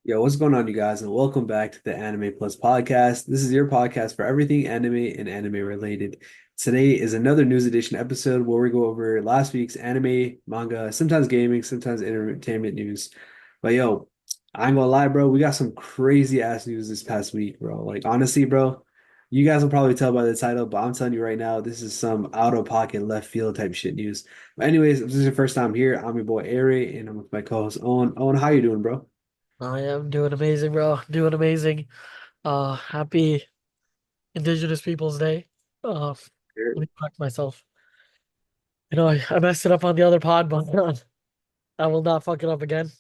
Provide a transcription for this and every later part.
Yo, what's going on, you guys, and welcome back to the Anime Plus podcast. This is your podcast for everything anime and anime related. Today is another news edition episode where we go over last week's anime, manga, sometimes gaming, sometimes entertainment news. But yo, I ain't gonna lie, bro, we got some crazy ass news this past week, bro. Like honestly, bro, you guys will probably tell by the title, but I'm telling you right now, this is some out of pocket left field type shit news. But anyways, if this is your first time here, I'm your boy Aray, and I'm with my co-host Owen. Owen, how you doing, bro? I am doing amazing, bro. Doing amazing. Happy Indigenous Peoples Day. Let me correct myself. I messed it up on the other pod, but I will not fuck it up again.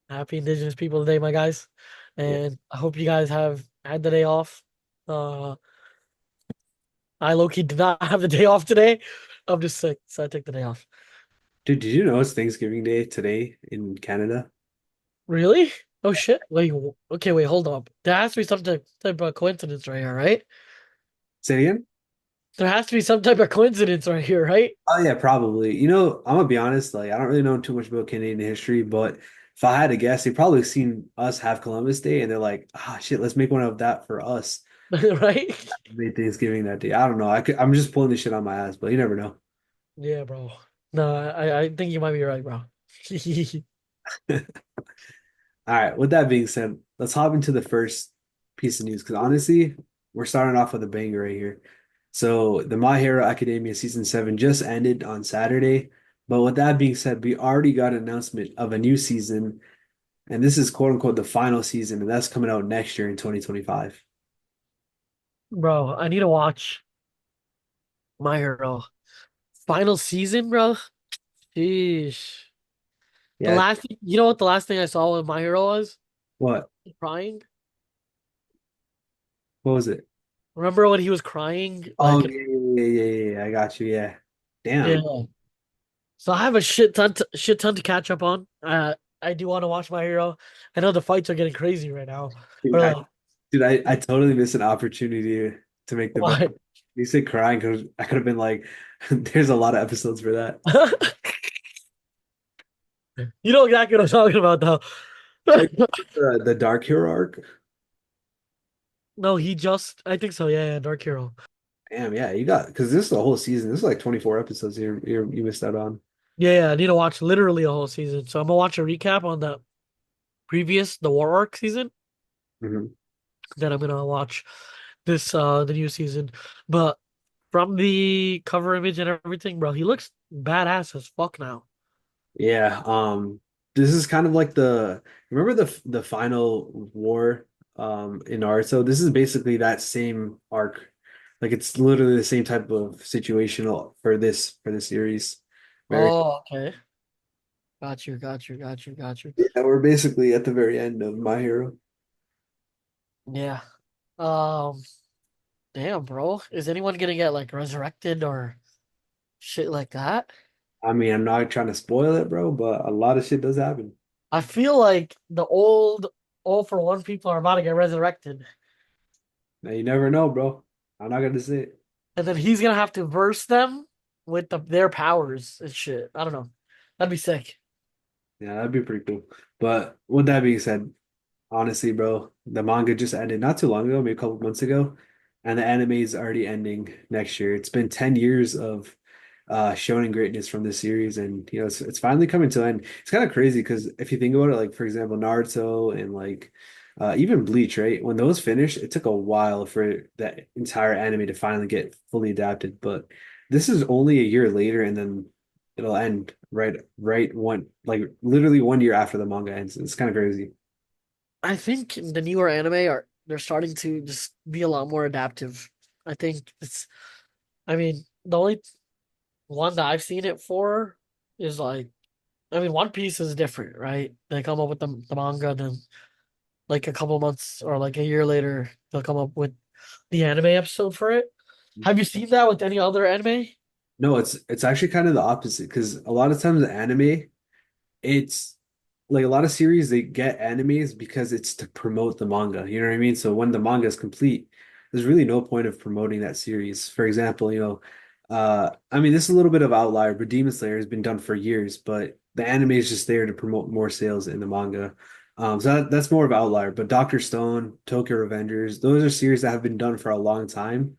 Happy Indigenous Peoples Day, my guys. Yeah. And I hope you guys have had the day off. Uh, I low-key did not have the day off today. I'm just sick, so I took the day off. Dude, did you know it's Thanksgiving Day today in Canada? Really? Oh shit. Okay, wait, hold up. There has to be some type of coincidence right here, right? Say it again? There has to be some type of coincidence right here, right? Oh yeah, probably. I'm gonna be honest, like I don't really know too much about Canadian history, but if I had to guess, they probably seen us have Columbus Day and they're like, ah shit, let's make one of that for us. Right? Made Thanksgiving that day. I don't know. I'm just pulling this shit on my ass, but you never know. Yeah, bro. No, I think you might be right, bro. All right, with that being said, let's hop into the first piece of news because honestly, we're starting off with a banger right here. So the My Hero Academia season 7 just ended on Saturday. But with that being said, we already got an announcement of a new season, and this is quote unquote the final season, and that's coming out next year in 2025. Bro, I need to watch My Hero. Final season, bro. Sheesh. Yeah, You know what the last thing I saw with My Hero was? what? Crying. What was it? Remember when he was crying? Oh yeah. I got you. Yeah. Yeah. Damn. So I have a shit ton to catch up on. I do want to watch My Hero. I know the fights are getting crazy right now. Dude, Or I, like, dude, I totally missed an opportunity to make the best. what? You said crying because I could have been like, there's a lot of episodes for that. You know exactly what I'm talking about, though. Like the Dark Hero arc. No, I think so. Yeah, Dark Hero. Damn, yeah, you got because this is a whole season. This is like 24 episodes you missed out on. Yeah, I need to watch literally a whole season. So I'm gonna watch a recap on the War Arc season. Mhm. Then I'm gonna watch the new season. But from the cover image and everything, bro, he looks badass as fuck now. Yeah, this is kind of like remember the final war in Naruto? This is basically that same arc. Like it's literally the same type of situational for this series. Very Oh, okay. Got you. yeah, we're basically at the very end of My Hero. Yeah. Um, damn, bro. Is anyone gonna get like resurrected or shit like that? I mean, I'm not trying to spoil it, bro, but a lot of shit does happen. I feel like the old All for One people are about to get resurrected. Now you never know, bro. I'm not gonna say it. And then he's gonna have to verse them with their powers and shit. I don't know. That'd be sick. Yeah, that'd be pretty cool. But with that being said, honestly, bro, the manga just ended not too long ago, maybe a couple months ago, and the anime is already ending next year. It's been 10 years of shonen greatness from this series, and it's finally coming to an end. It's kind of crazy because if you think about it, like for example, Naruto and like even Bleach, right? When those finished, it took a while for that entire anime to finally get fully adapted. But this is only a year later, and then it'll end right one like literally 1 year after the manga ends. It's kind of crazy. I think the newer anime are they're starting to just be a lot more adaptive. I think I mean, the only one that I've seen it for is like I mean One Piece is different, right? They come up with the manga, then like a couple months or like a year later, they'll come up with the anime episode for it. Have you seen that with any other anime? No, it's actually kind of the opposite because a lot of times the anime, it's like a lot of series they get animes because it's to promote the manga. You know what I mean? So when the manga is complete, there's really no point of promoting that series. For example, I mean this is a little bit of outlier, but Demon Slayer has been done for years, but the anime is just there to promote more sales in the manga. So that's more of an outlier. But Doctor Stone, Tokyo Revengers, those are series that have been done for a long time,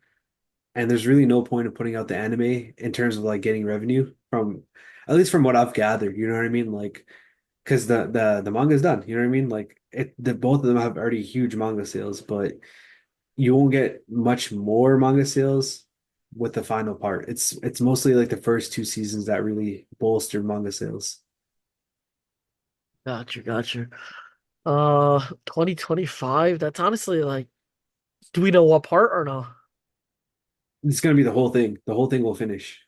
and there's really no point of putting out the anime in terms of like getting revenue from, at least from what I've gathered. You know what I mean? Like, because the manga is done. You know what I mean? Like both of them have already huge manga sales, but you won't get much more manga sales with the final part. It's mostly like the first two seasons that really bolster manga sales. Gotcha, gotcha. 2025. That's honestly like, do we know what part or no? It's gonna be the whole thing. The whole thing will finish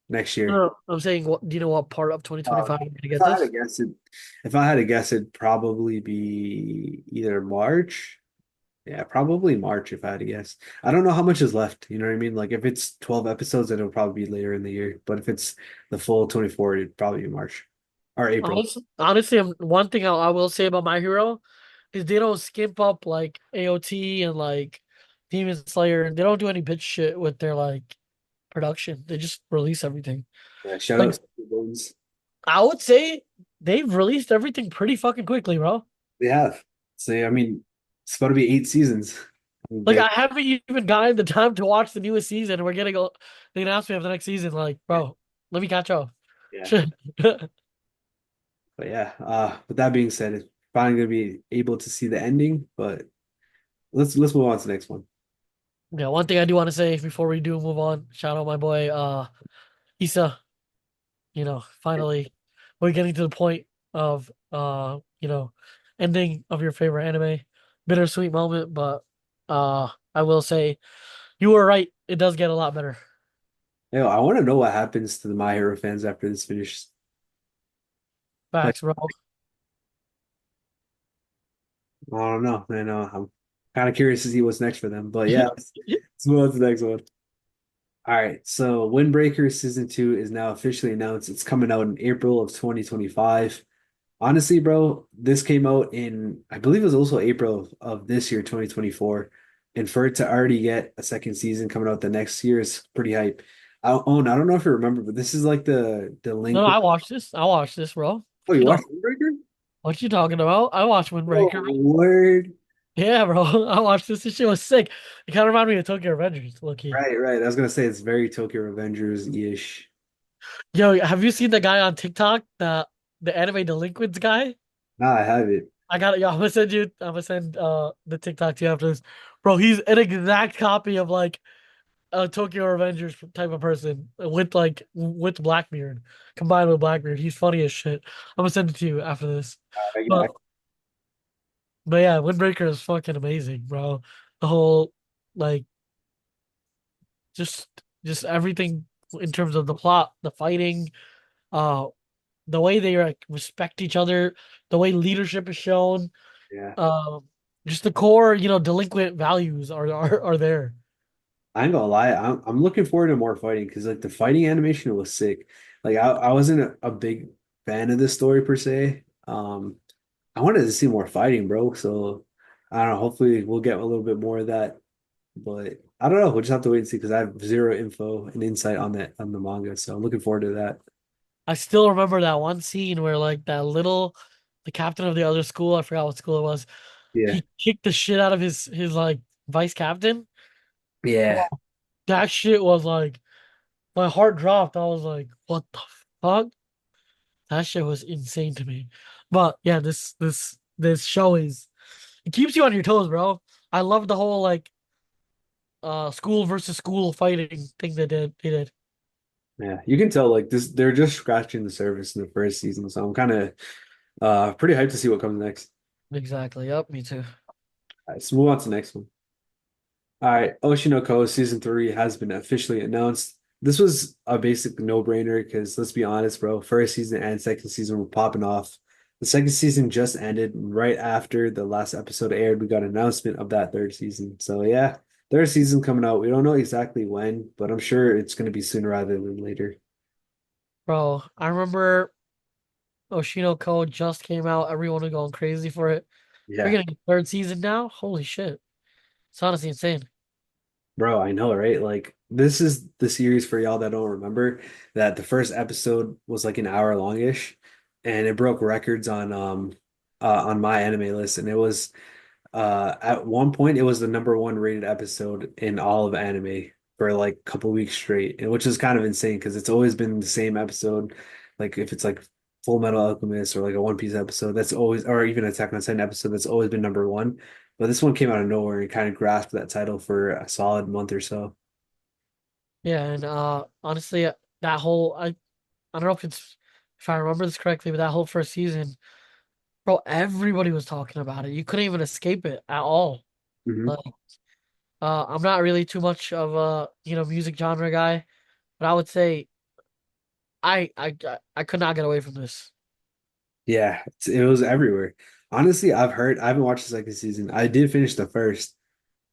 next year. No, I'm saying, what do you know what part of 2025 you're gonna If get I had to this? guess it, if I had to guess, it'd probably be either March. Yeah, probably March if I had to guess. I don't know how much is left. You know what I mean? Like if it's 12 episodes, then it'll probably be later in the year. But if it's the full 24, it'd probably be March or April. Honestly, one thing I will say about My Hero is they don't skimp up like AOT and like Demon Slayer, and they don't do any bitch shit with their like production. They just release everything. Yeah, shout out Like, to Bones. I would say they've released everything pretty fucking quickly, bro. They have. So yeah, I mean, it's about to be 8 seasons. I mean, Like, I haven't even gotten the time to watch the newest season, and we're getting the announcement of the next season. Like, bro, let me catch up. yeah. Shit. But yeah, with that being said, it's finally gonna be able to see the ending, but let's move on to the next one. Yeah, one thing I do want to say before we do move on, shout out my boy Issa. Finally we're getting to the point of ending of your favorite anime. Bittersweet moment, but I will say you were right. It does get a lot better. Yo, I want to know what happens to the My Hero fans after this finishes. Like, Facts, bro. I don't know. I know I'm kind of curious to see what's next for them. But yeah, let's move on to the next one. All right, so Windbreaker season two is now officially announced. It's coming out in April of 2025. Honestly, bro, this came out in, I believe it was also April of this year, 2024. And for it to already get a second season coming out the next year is pretty hype. I don't know if you remember, but this is like the No, delinquent. I watched this. I watched this, bro. Oh, you watched Windbreaker? What you talking about? I watched Oh, Windbreaker. word. Yeah, bro. I watched this. This shit was sick. It kind of reminded me of Tokyo Revengers, low key. Right, right. I was gonna say it's very Tokyo Revengers-ish. Yo, have you seen the guy on TikTok, the anime delinquents guy? Nah, I have it. I got it. Yo, I'm gonna send the TikTok to you after this. Bro, he's an exact copy of like a Tokyo Revengers type of person with Blackbeard, combined with Blackbeard. He's funny as shit. I'm gonna send it to you after this. I, But but yeah, Windbreaker is fucking amazing, bro. The whole like just just everything in terms of the plot, the fighting, uh the way they like respect each other, the way leadership is shown, yeah. um just the core, delinquent values are there. I ain't gonna lie, I'm looking forward to more fighting because like the fighting animation was sick. Like I wasn't a big fan of this story per se. I wanted to see more fighting, bro. So I don't know. Hopefully we'll get a little bit more of that. But I don't know. We'll just have to wait and see because I have zero info and insight on that on the manga. So I'm looking forward to that. I still remember that one scene where like the captain of the other school, I forgot what school it was, Yeah. he kicked the shit out of his like vice captain. Yeah. Bro, that shit was like my heart dropped. I was like, what the fuck? That shit was insane to me. But yeah, this show is, it keeps you on your toes, bro. I love the whole like school versus school fighting thing they did. Yeah. You can tell like this they're just scratching the surface in the first season. So I'm kind of pretty hyped to see what comes next. Exactly. Yep, me too. All right, so move on to the next one. All right, Oshinoko season three has been officially announced. This was a basic no-brainer because let's be honest, bro. First season and second season were popping off. The second season just ended right after the last episode aired. We got an announcement of that third season. So yeah, third season coming out. We don't know exactly when, but I'm sure it's going to be sooner rather than later. Bro, I remember Oshino Code just came out. Everyone was going crazy for it. We're Yeah, getting a third season now. Holy shit. It's honestly insane. bro, I know, right? Like this is the series for y'all that don't remember that the first episode was like an hour longish, and it broke records on on my anime list, and it was at one point it was the number one rated episode in all of anime for like a couple weeks straight, and which is kind of insane because it's always been the same episode. Like if it's like Full Metal Alchemist or like a One Piece episode, that's always, or even Attack on Titan episode, that's always been number one. But this one came out of nowhere and kind of grasped that title for a solid month or so. Yeah, and honestly, that whole I don't know if I remember this correctly, but that whole first season, bro, everybody was talking about it. You couldn't even escape it at all. Hmm. Like, I'm not really too much of a music genre guy, but I would say I could not get away from this. Yeah, it was everywhere. Honestly, I haven't watched the second season. I did finish the first.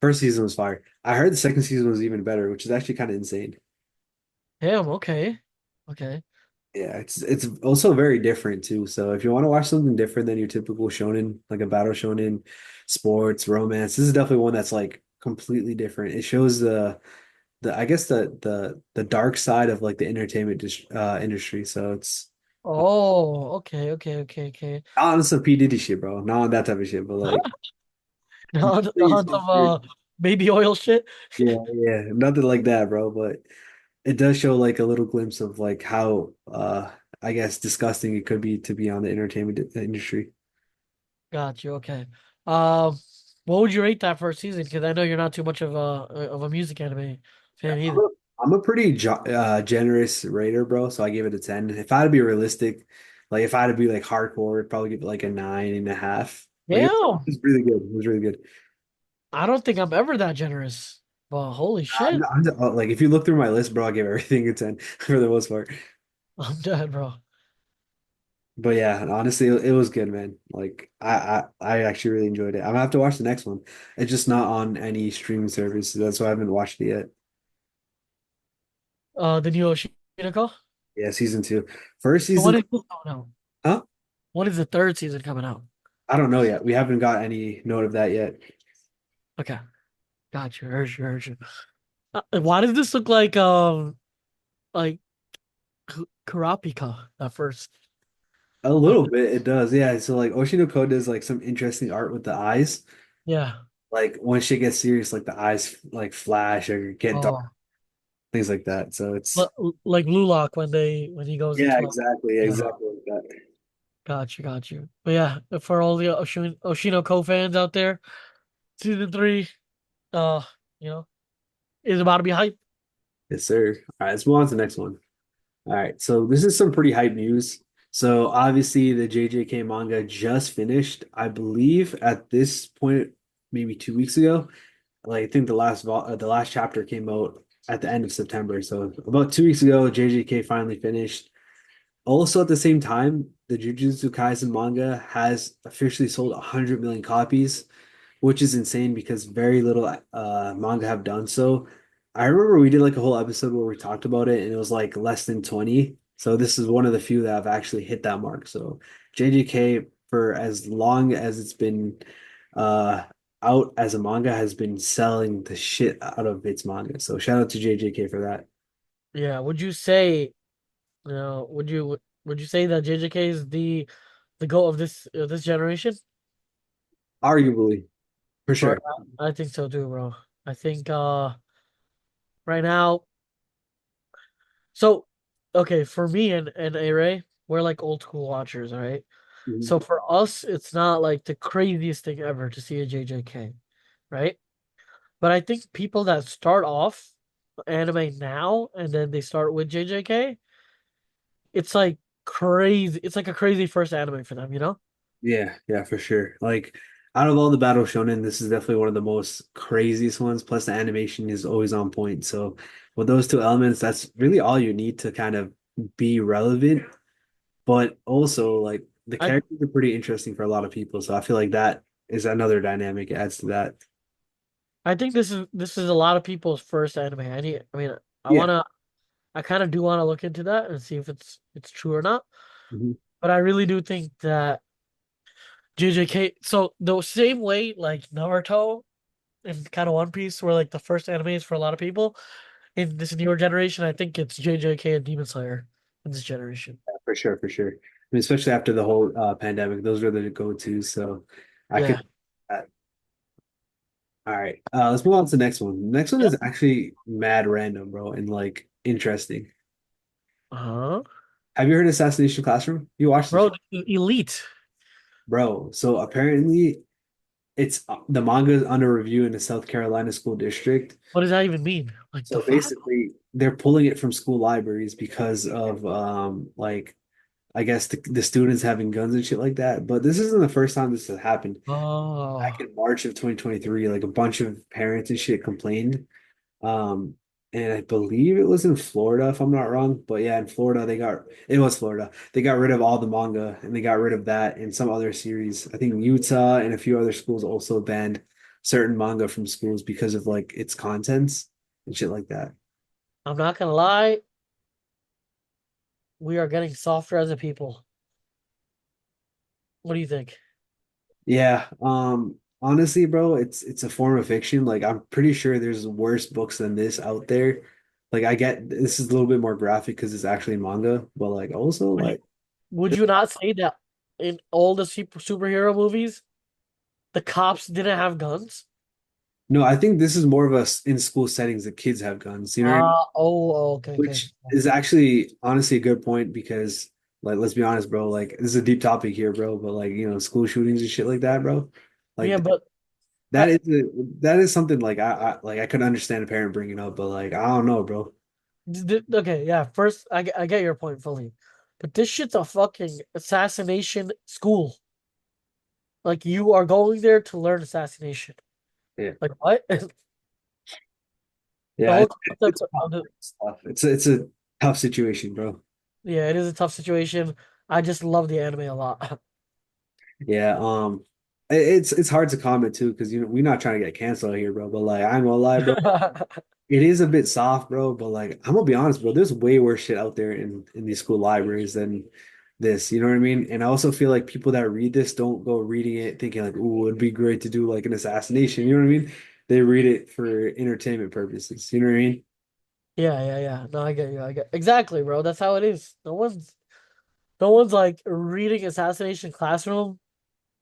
First season was fire. I heard the second season was even better, which is actually kind of insane. Damn, okay, okay. Yeah, it's also very different too. So if you want to watch something different than your typical shonen, like a battle shonen, sports, romance, this is definitely one that's like completely different. It shows the I guess the dark side of like the entertainment industry. So it's Oh, okay, okay, okay, okay. not on some P. Diddy shit, bro. Not on that type of shit, but like The definitely hunt some of weird. baby oil shit. Yeah, yeah, nothing like that, bro. But it does show like a little glimpse of like how I guess disgusting it could be to be on the entertainment industry. Got you. Okay. Um, what would you rate that first season? Because I know you're not too much of a music anime fan I'm either. a, I'm a pretty generous rater, bro. So I give it a 10. If I had to be realistic, like if I had to be like hardcore, I'd probably give it like a 9.5. Like Damn, it's really good. It was really good. I don't think I'm ever that generous. But holy shit, Like if you look through my list, bro, I give everything a 10 for the most part. I'm dead, bro. But yeah, honestly, it was good, man. Like I actually really enjoyed it. I'm gonna have to watch the next one. It's just not on any streaming service. That's why I haven't watched it yet. The new Oshinoko. Yeah, season two. First So season, when is this coming out? huh? When is the third season coming out? I don't know yet. We haven't got any note of that yet. Okay, got you. Heard you. Heard you. Why does this look like Kurapika at first? A Like, little bit, it does. Yeah. So like Oshinoko does like some interesting art with the eyes. yeah. Like when shit gets serious, like the eyes like flash or get dark, Oh, things like that. So it's like Lulock when he goes yeah, into a exactly, yeah. exactly like that. Got you, got you. But yeah, for all the Oshinoko fans out there, season three, uh, you know, is about to be hype. Yes, sir. All right, let's move on to the next one. All right, so this is some pretty hype news. So obviously the JJK manga just finished, I believe at this point, maybe 2 weeks ago. Like I think the last chapter came out at the end of September. So about 2 weeks ago, JJK finally finished. Also at the same time, the Jujutsu Kaisen manga has officially sold 100 million copies, which is insane because very little manga have done so. I remember we did like a whole episode where we talked about it and it was like less than 20. So this is one of the few that have actually hit that mark. So JJK for as long as it's been uh out as a manga has been selling the shit out of its manga. So shout out to JJK for that. Yeah, would you say, would you say that JJK is the goal of this generation? Arguably, for Bro, sure. I think so too, bro. I think right now, so okay, for me and Aray, we're like old school watchers, all right? Mhm. So for us, it's not like the craziest thing ever to see a JJK, right? But I think people that start off anime now and then they start with JJK, it's like crazy. It's like a crazy first anime for them, you know? Yeah, yeah, for sure. Like out of all the battle shonen, this is definitely one of the most craziest ones. Plus the animation is always on point. So with those two elements, that's really all you need to kind of be relevant. But also like the I characters are pretty interesting for a lot of people. So I feel like that is another dynamic it adds to that. I think this is a lot of people's first anime. I mean, I Yeah. wanna I kind of do want to look into that and see if it's true or not. Mhm. But I really do think that JJK. So the same way like Naruto and kind of One Piece were like the first animes for a lot of people in this newer generation. I think it's JJK and Demon Slayer in this generation. For sure, for sure. mean, especially after the whole pandemic, those were the go-tos. So I Yeah. could. All right. Let's move on to the next one. The next one Yep. is actually mad random, bro, and like interesting. Uh-huh. Have you heard of Assassination Classroom? You watched the show, Bro, Elite. bro. So apparently, it's the manga is under review in the South Carolina school district. What does that even mean? Like the So fuck? basically, they're pulling it from school libraries because of like I guess the students having guns and shit like that. But this isn't the first time this has happened. Back Oh. in March of 2023, like a bunch of parents and shit complained. Um, and I believe it was in Florida, if I'm not wrong. But yeah, in Florida, it was Florida. They got rid of all the manga and they got rid of that and some other series. I think Utah and a few other schools also banned certain manga from schools because of like its contents and shit like that. I'm not gonna lie, we are getting softer as a people. What do you think? Yeah, honestly, bro, it's a form of fiction. Like I'm pretty sure there's worse books than this out there. Like I get this is a little bit more graphic because it's actually manga, but like also Would you, like would you not say that in all the superhero movies, the cops didn't have guns? no, I think this is more of a in school settings that kids have guns, you know what I mean? Okay, okay. Which is actually honestly a good point because like let's be honest, bro, like this is a deep topic here, bro, but like school shootings and shit like that, bro. Yeah, Like but that I, is that is something like I could understand a parent bringing up, but like I don't know, bro. okay, yeah. First, I get your point fully, but this shit's a fucking assassination school. Like you are going there to learn assassination. Yeah. Like what? The Yeah, whole it's concept tough. of the It's tough. It's a tough situation, bro. yeah, it is a tough situation. I just love the anime a lot. Yeah, it's hard to comment too because we're not trying to get canceled here, bro. But like I'm gonna lie, bro, it is a bit soft, bro. But like I'm gonna be honest, bro, there's way worse shit out there in these school libraries than this. You know what I mean? And I also feel like people that read this don't go reading it thinking like, "Ooh, it'd be great to do like an assassination." You know what I mean? They read it for entertainment purposes. You know what I mean? Yeah, yeah, yeah. No, I get you. I get exactly, bro. That's how it is. No one's like reading Assassination Classroom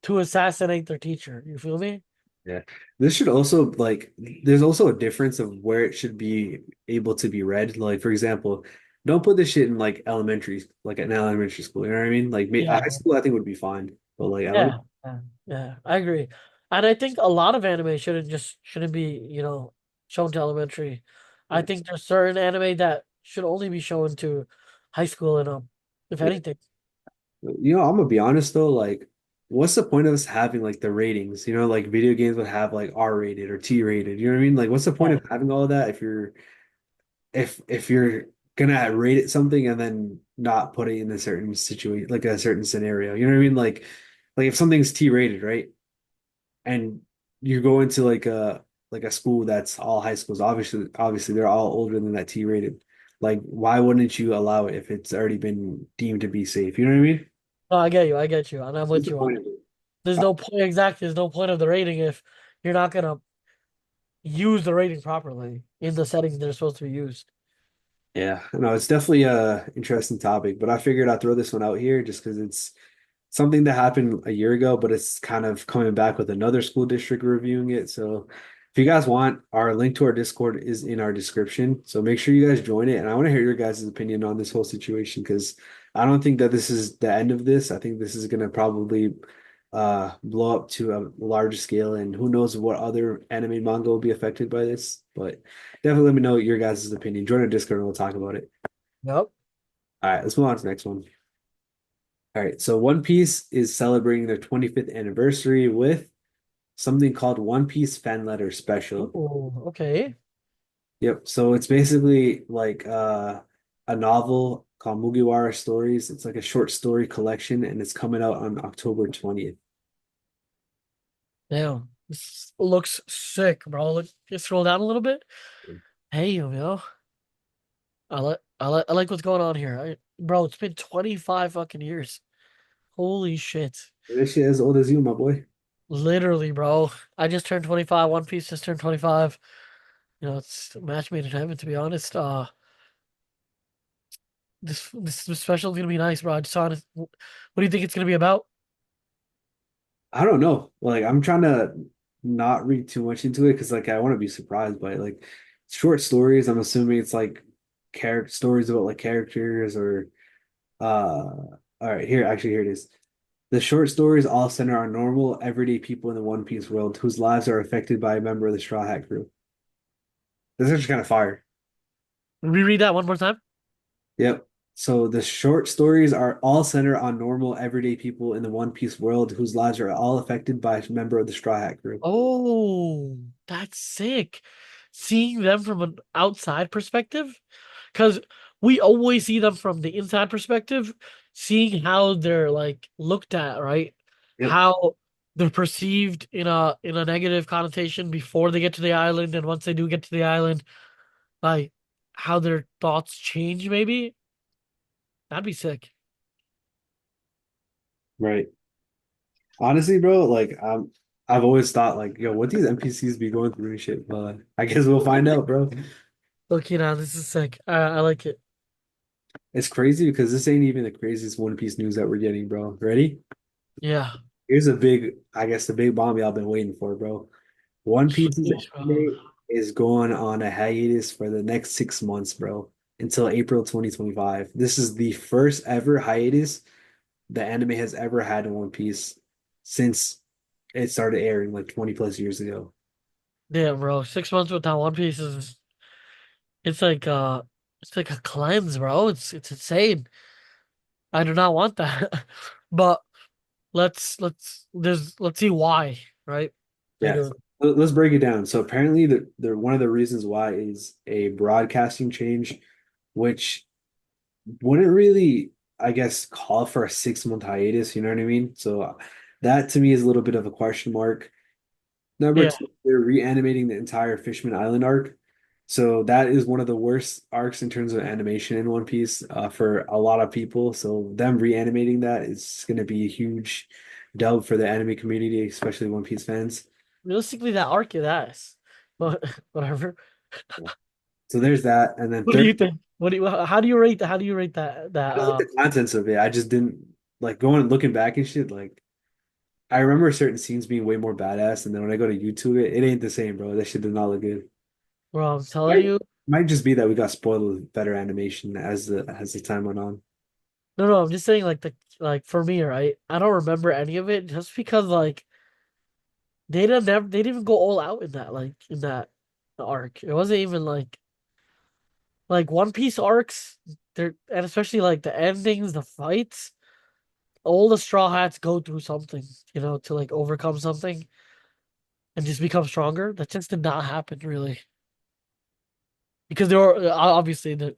to assassinate their teacher. You feel me? Yeah. This should also like there's also a difference of where it should be able to be read. Like for example, don't put this shit in like elementary, like an elementary school. You know what I mean? Like Yeah, high school, I think would be fine, but like yeah, elementary, yeah, yeah. I agree. And I think a lot of anime shouldn't be, shown to elementary. I yeah, think there's certain anime that should only be shown to high school and if yeah. anything. I'm gonna be honest though, like, what's the point of us having like the ratings? Like video games would have like R rated or T rated. You know what I mean? Like, what's the point Yeah. of having all of that if you're gonna rate it something and then not put it in a certain situation, like a certain scenario. You know what I mean? Like if something's T rated, right? And you go into like a school that's all high schools, obviously they're all older than that T rated. Like, why wouldn't you allow it if it's already been deemed to be safe? You know what I mean? No, I get you. I get you. And I'm What's with the you on point it. of it? There's no point exactly. There's no point of the rating if you're not gonna use the rating properly in the settings they're supposed to be used. Yeah, no, it's definitely a interesting topic, but I figured I'd throw this one out here just because it's something that happened a year ago, but it's kind of coming back with another school district reviewing it. So if you guys want, our link to our Discord is in our description. So make sure you guys join it. And I want to hear your guys' opinion on this whole situation because I don't think that this is the end of this. I think this is going to probably blow up to a larger scale, and who knows what other anime manga will be affected by this. But definitely let me know your guys' opinion. Join our Discord and we'll talk about it. Yep. All right, let's move on to the next one. All right, so One Piece is celebrating their 25th anniversary with something called One Piece Fan Letter Special. Oh, okay. Yep, so it's basically like a novel called Mugiwara Stories. It's like a short story collection and it's coming out on October 20th. Damn. This looks sick, bro. Look, just scroll down a little bit. Hey, I like what's going on here. Bro, it's been 25 fucking years. Holy shit. This shit as old as you, my boy. Literally, bro. I just turned 25. One Piece just turned 25. It's a match made in heaven, to be honest. this special is gonna be nice, bro. I just saw it. What do you think it's gonna be about? I don't know. Like I'm trying to not read too much into it because like I want to be surprised by it. Like short stories. I'm assuming it's like character stories about like characters or all right, here it is. The short stories all center on normal, everyday people in the One Piece world whose lives are affected by a member of the Straw Hat crew. This is actually kind of fire. Reread that one more time. Yep. So the short stories are all centered on normal, everyday people in the One Piece world whose lives are all affected by a member of the Straw Hat crew. Oh, that's sick. Seeing them from an outside perspective, because we always see them from the inside perspective, seeing how they're like looked at, right? Yep. How they're perceived in a negative connotation before they get to the island, and once they do get to the island, like how their thoughts change, maybe. That'd be sick. Right. Honestly, bro, like I've always thought like, yo, what these NPCs be going through and shit, but I guess we'll find out, bro. Okay, now this is sick. I like it. It's crazy because this ain't even the craziest One Piece news that we're getting, bro. Ready? Yeah. Here's a big, I guess the big bomb y'all been waiting for, bro. One Piece's Sheesh, bro. anime is going on a hiatus for the next 6 months, bro, until April 2025. This is the first ever hiatus the anime has ever had in One Piece since it started airing like 20 plus years ago. Damn, bro. 6 months without One Piece is it's like it's like a cleanse, bro. It's insane. I do not want that. But let's see why, right? They Yeah. do. Let's break it down. So apparently the one of the reasons why is a broadcasting change, which wouldn't really, I guess, call for a 6 month hiatus, you know what I mean? So that to me is a little bit of a question mark. Number Yeah. two, they're reanimating the entire Fishman Island arc. So that is one of the worst arcs in terms of animation in One Piece for a lot of people. So them reanimating that is going to be a huge dub for the anime community, especially One Piece fans. Realistically, that arc is ass. But whatever. So there's that. And then What do third, you think? What do you how do you rate how do you rate that I like the contents of it. I just didn't like going and looking back and shit. Like I remember certain scenes being way more badass, and then when I go to YouTube, it ain't the same, bro. That shit did not look good. bro, I'm telling Might you. might just be that we got spoiled with better animation as the time went on. No, I'm just saying like the like for me, right? I don't remember any of it just because like they didn't even go all out in that in that arc. It wasn't even like One Piece arcs, they're and especially like the endings, the fights, all the Straw Hats go through something, to like overcome something and just become stronger. That just did not happen really. Because there were obviously the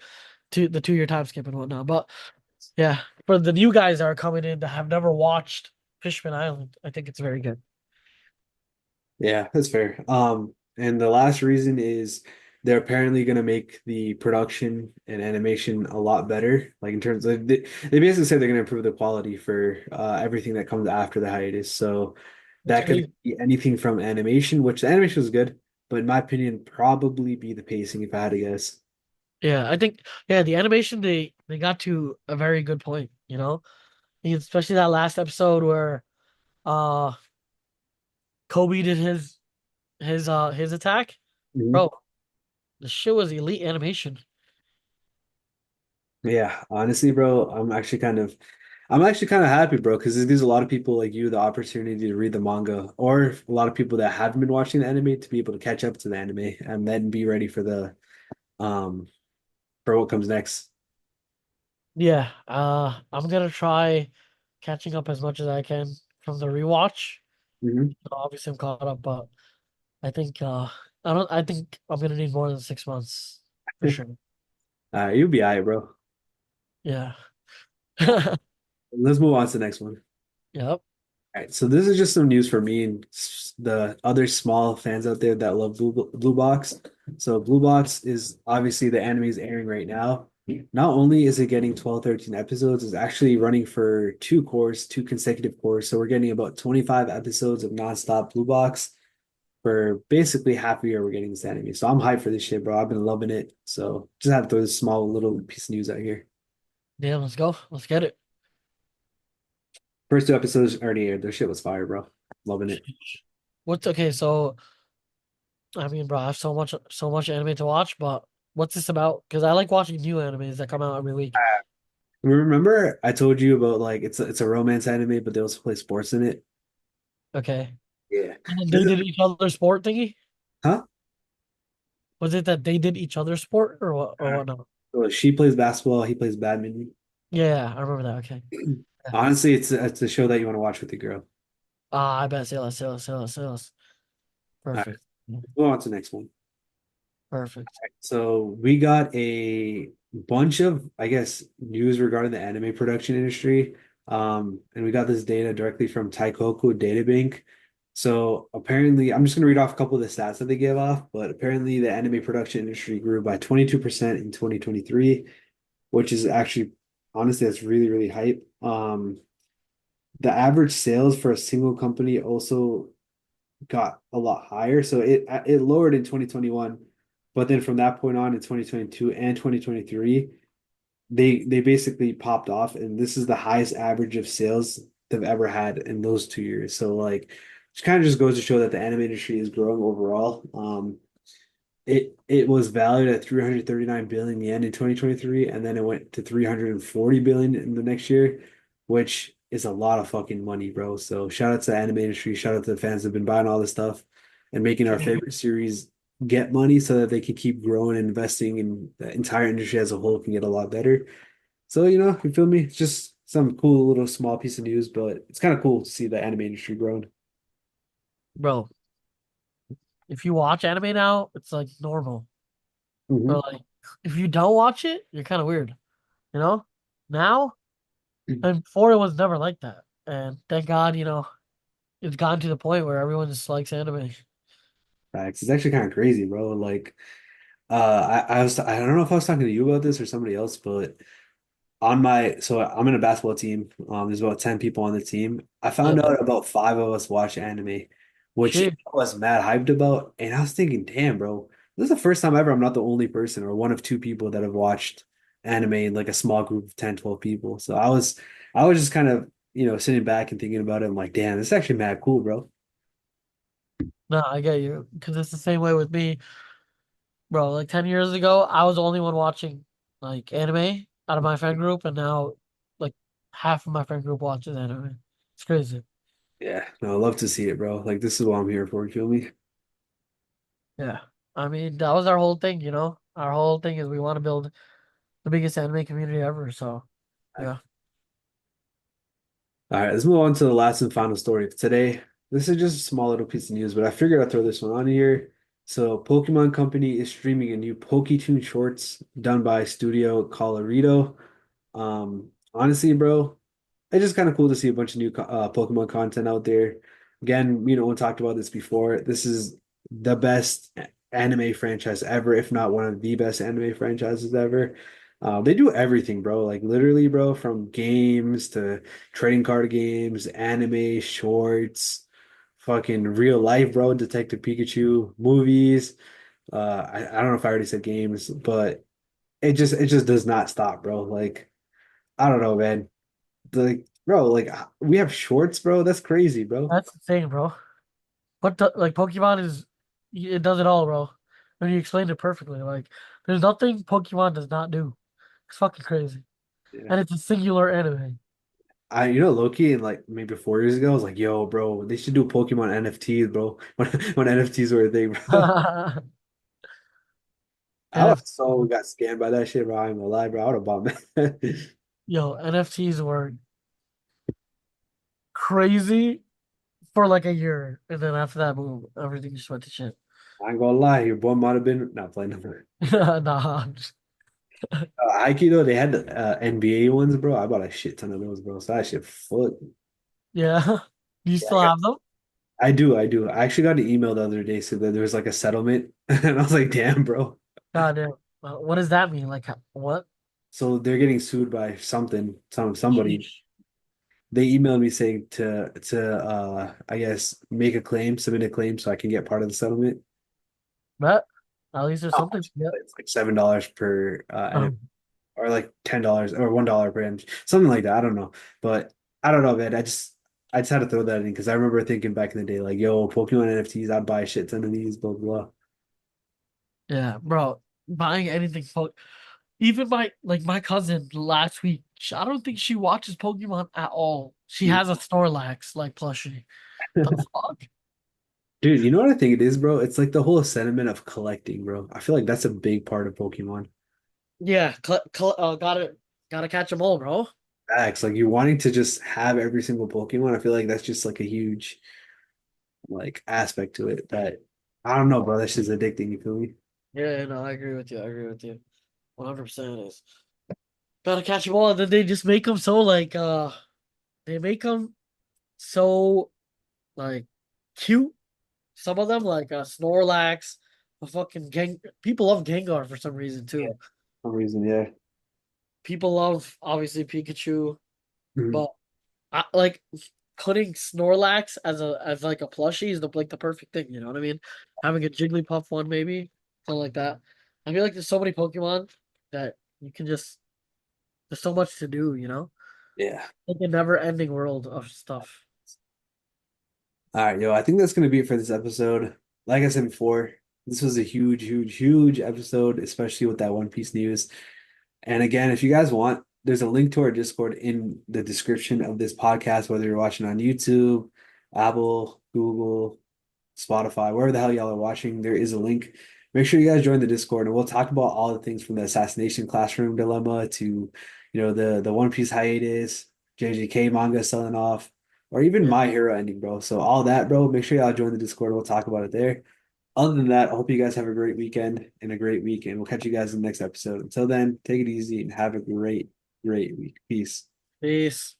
2 year time skip and whatnot. But yeah, for the new guys that are coming in that have never watched Fishman Island, I think it's very good. Yeah, that's fair. And the last reason is they're apparently going to make the production and animation a lot better. Like in terms of they basically said they're going to improve the quality for everything that comes after the hiatus. So That's that could crazy. be anything from animation, which the animation was good, but in my opinion, probably be the pacing if I had to guess. Yeah, I think yeah, the animation they got to a very good point. Especially that last episode where uh Kobe did his attack. Mhm. Bro, the shit was elite animation. Yeah, honestly, bro, I'm actually kind of happy, bro, because it gives a lot of people like you the opportunity to read the manga, or a lot of people that haven't been watching the anime to be able to catch up to the anime and then be ready um for what comes next. Yeah, I'm gonna try catching up as much as I can from the rewatch. Hmm. Obviously I'm caught up, but I think I think I'm gonna need more than 6 months for sure. You'll be all right, bro. Yeah. Uh, let's move on to the next one. Yep. All right, so this is just some news for me and the other small fans out there that love Blue Box. So Blue Box is obviously the anime is airing right now. Not only is it getting 12, 13 episodes, it's actually running for two consecutive courses. So we're getting about 25 episodes of nonstop Blue Box for basically half a year. We're getting this anime. So I'm hyped for this shit, bro. I've been loving it. So just have to throw this small little piece of news out here. Damn, let's go. Let's get it. First two episodes already aired. Their shit was fire, bro. Loving it. What's okay? So, I mean, bro, I have so much anime to watch, but what's this about? Because I like watching new animes that come out every week. Remember, I told you about like it's a romance anime, but they also play sports in it. Okay. Yeah. And then This they is, did each other's sport thingy? huh? Was it that they did each other's sport or what or whatnot? So she plays basketball, he plays badminton. Yeah, I remember that. Okay. Yeah. Honestly, it's a show that you want to watch with your girl. Ah, I bet. Say less. All right, Perfect. go on to the next one. Perfect. So we got a bunch of, I guess, news regarding the anime production industry. And we got this data directly from Teikoku Databank. So apparently, I'm just going to read off a couple of the stats that they give off, but apparently the anime production industry grew by 22% in 2023, which is actually, honestly, that's really, really hype. The average sales for a single company also got a lot higher. So it lowered in 2021, but then from that point on in 2022 and 2023, they basically popped off, and this is the highest average of sales they've ever had in those 2 years. So like, it kind of just goes to show that the anime industry is growing overall. It was valued at 339 billion yen in 2023, and then it went to 340 billion in the next year, which is a lot of fucking money, bro. So shout out to the anime industry, shout out to the fans that have been buying all this stuff and making our favorite series get money so that they can keep growing and investing, and the entire industry as a whole can get a lot better. So, you feel me? It's just some cool little small piece of news, but it's kind of cool to see the anime industry growing. Bro, if you watch anime now, it's like normal. Hmm. But like if you don't watch it, you're kind of weird, you know? Now, and before it was never like that. And thank God, it's gotten to the point where everyone just likes anime. Facts. It's actually kind of crazy, bro. Like, I don't know if I was talking to you about this or somebody else, but so I'm in a basketball team. There's about 10 people on the team. I found Yeah. out about five of us watch anime, which I Shit. was mad hyped about. And I was thinking, damn, bro, this is the first time ever I'm not the only person or one of two people that have watched anime in like a small group of 10, 12 people. So I was just kind of, sitting back and thinking about it. I'm like, damn, this is actually mad cool, bro. No, I get you. Because it's the same way with me, bro. Like 10 years ago, I was the only one watching like anime out of my friend group, and now like half of my friend group watches anime. It's crazy. Yeah, no, I love to see it, bro. Like, this is what I'm here for. You feel me? Yeah. I mean, that was our whole thing, you know? Our whole thing is we want to build the biggest anime community ever. So, yeah. All right, let's move on to the last and final story of today. This is just a small little piece of news, but I figured I'd throw this one on here. So, Pokemon Company is streaming a new Pokétoon shorts done by Studio Colorido. Honestly, bro, it's just kind of cool to see a bunch of new Pokemon content out there. Again, we talked about this before. This is the best anime franchise ever, if not one of the best anime franchises ever. They do everything, bro. Like literally, bro, from games to trading card games, anime, shorts, fucking real life, bro. Detective Pikachu, movies. I don't know if I already said games, but it just does not stop, bro. Like I don't know, man. Like, bro, like we have shorts, bro. That's crazy, bro. That's insane, bro. Like Pokemon it does it all, bro. And you explained it perfectly. Like, there's nothing Pokemon does not do. It's fucking crazy. Yeah. And it's a singular anime. Loki, and like maybe 4 years ago, I was like, yo, bro, they should do Pokemon NFTs, bro. When NFTs were a thing, bro. I was so NFT. got scammed by that shit, bro. I'm gonna lie, bro. I would have bought that. Yo, NFTs were crazy for like a year. And then after that, boom, everything just went to shit. I ain't gonna lie, your boy might have been not playing them. Nah. Aikido, they had the NBA ones, bro. I bought a shit ton of those, bro. So that shit foot. Yeah. Do you Yeah, still have them? I do, I do. I actually got an email the other day saying that there was like a settlement, and I was like, damn, bro. God damn. What does that mean? Like, what? So they're getting sued by somebody. Sheesh. They emailed me saying I guess make a claim, submit a claim so I can get part of the settlement. But at least there's Not something much, to get. but it's like $7 per and Um, or like $10 or $1 per image, something like that. I don't know, but I don't know, man. I just had to throw that in because I remember thinking back in the day, like, yo, Pokemon NFTs, I'd buy a shit ton of these, blah blah. Yeah, bro. Buying anything even my cousin last week, I don't think she watches Pokemon at all. She blah. has a Snorlax like plushie. The fuck? Dude, you know what I think it is, bro? It's like the whole sentiment of collecting, bro. I feel like that's a big part of Pokemon. Yeah, gotta catch them all, bro. Facts. Like you wanting to just have every single Pokemon, I feel like that's just like a huge like aspect to it that I don't know, bro. That's just addicting, you feel me? Yeah, no, I agree with you. I agree with you. 100% is gotta catch them all, and then they just make them so they make them so like cute. Some of them like Snorlax, a fucking Gang. People love Gengar for some reason Yeah. too. For some reason, yeah. People love obviously Pikachu, Mhm. but like putting Snorlax as like a plushie is the perfect thing. You know what I mean? Having a Jigglypuff one maybe something like that. I feel like there's so many Pokemon that you can just there's so much to do. You know, Yeah. like a never-ending world of stuff. All right, yo, I think that's gonna be it for this episode. Like I said before, this was a huge, huge, huge episode, especially with that One Piece news. And again, if you guys want, there's a link to our Discord in the description of this podcast, whether you're watching on YouTube, Apple, Google, Spotify, wherever the hell y'all are watching, there is a link. Make sure you guys join the Discord and we'll talk about all the things from the assassination classroom dilemma to, the One Piece hiatus, JJK manga selling off, or even Yeah. My Hero ending, bro. So all that, bro, make sure y'all join the Discord. We'll talk about it there. Other than that, I hope you guys have a great weekend and a great week, and we'll catch you guys in the next episode. Until then, take it easy and have a great, great week. Peace. Peace.